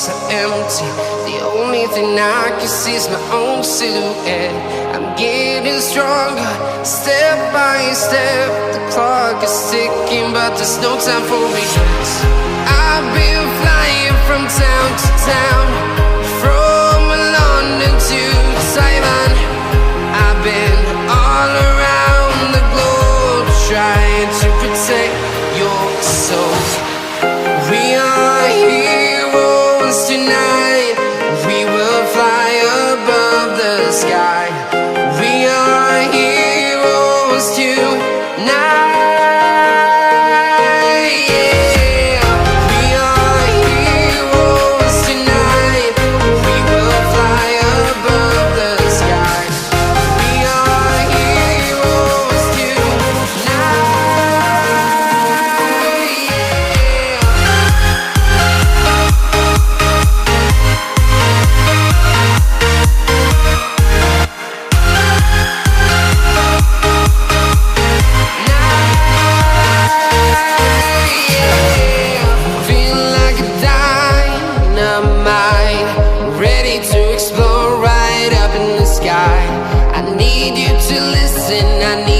so empty. The only thing I can see is my own silhouette. I'm getting stronger, step by step. The clock is ticking, but there's no time for regrets. I've been flying from town to town, from London to Taiwan. I've been all around the globe, trying to protect your soul. We are heroes tonight. We will fly above the sky. We are heroes tonight. I need you to listen, I need